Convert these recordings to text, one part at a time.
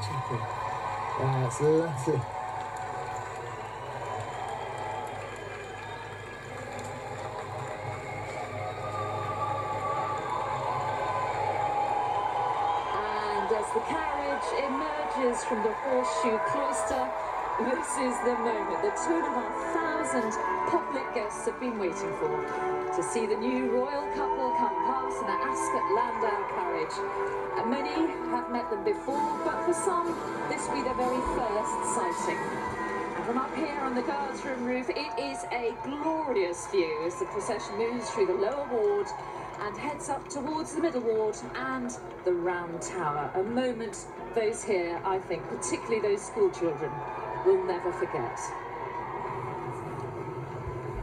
chapel. It's lovely. As the carriage emerges from the horseshoe cloister, this is the moment that 2,500 public guests have been waiting for, to see the new royal couple come past in the Ascot Landau carriage. And many have met them before, but for some, this will be their very first sighting. And from up here on the guards' room roof, it is a glorious view as the procession moves through the lower ward and heads up towards the middle ward and the round tower. A moment those here, I think, particularly those school children, will never forget.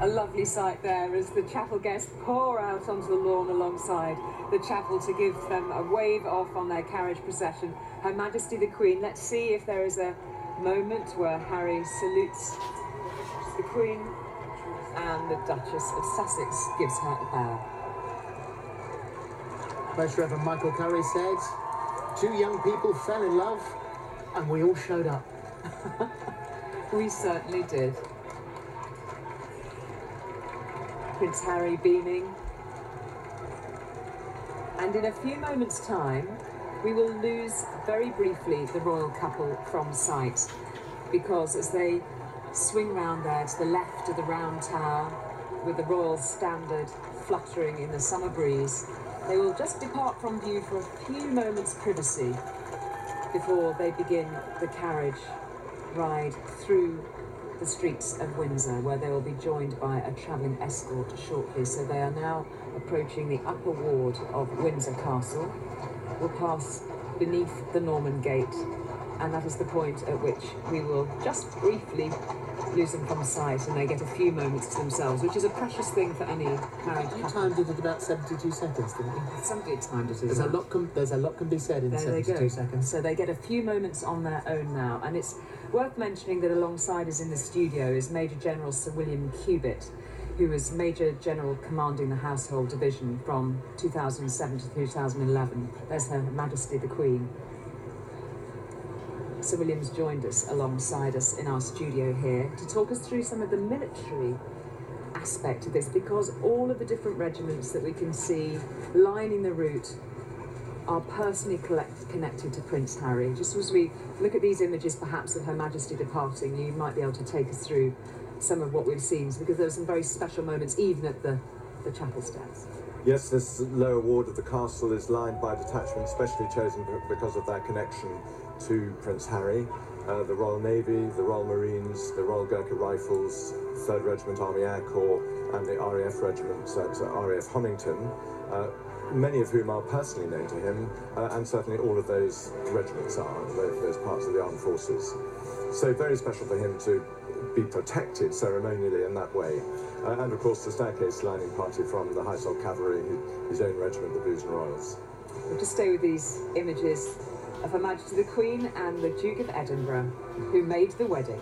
A lovely sight there as the chapel guests pour out onto the lawn alongside the chapel to give them a wave off on their carriage procession. Her Majesty the Queen, let's see if there is a moment where Harry salutes the Queen and the Duchess of Sussex gives her a bow. Most Reverend Michael Curry said, 2 young people fell in love and we all showed up. We certainly did. Prince Harry beaming. And in a few moments' time, we will lose very briefly the royal couple from sight, because as they swing round there to the left of the round tower with the royal standard fluttering in the summer breeze, they will just depart from view for a few moments' privacy before they begin the carriage ride through the streets of Windsor, where they will be joined by a travelling escort shortly. So they are now approaching the upper ward of Windsor Castle. Will pass beneath the Norman Gate, and that is the point at which we will just briefly lose them from sight and they get a few moments to themselves, which is a precious thing for any married couple. You timed it at about 72 seconds, didn't you? Somebody timed it as There's a lot can be said in 72 seconds. So they get a few moments on their own now, and it's worth mentioning that alongside us in the studio is Major General Sir William Cubitt, who was Major General commanding the Household Division from 2007 to 2011. There's Her Majesty the Queen. Sir William's joined us alongside us in our studio here to talk us through some of the military aspect of this, because all of the different regiments that we can see lining the route are personally connected to Prince Harry. Just as we look at these images, perhaps of Her Majesty departing, you might be able to take us through some of what we've seen, because there were some very special moments even at the chapel steps. Yes, this lower ward of the castle is lined by detachments specially chosen because of their connection to Prince Harry. The Royal Navy, the Royal Marines, the Royal Gurkha Rifles, 3rd Regiment Army Air Corps and the RAF Regiment at RAF Honington, many of whom are personally known to him, and certainly all of those regiments are, those parts of the armed forces. So very special for him to be protected ceremonially in that way. And of course the staircase lining party from the Household Cavalry, his own regiment, the Blues and Royals. We'll just stay with these images of Her Majesty the Queen and the Duke of Edinburgh, who made the wedding.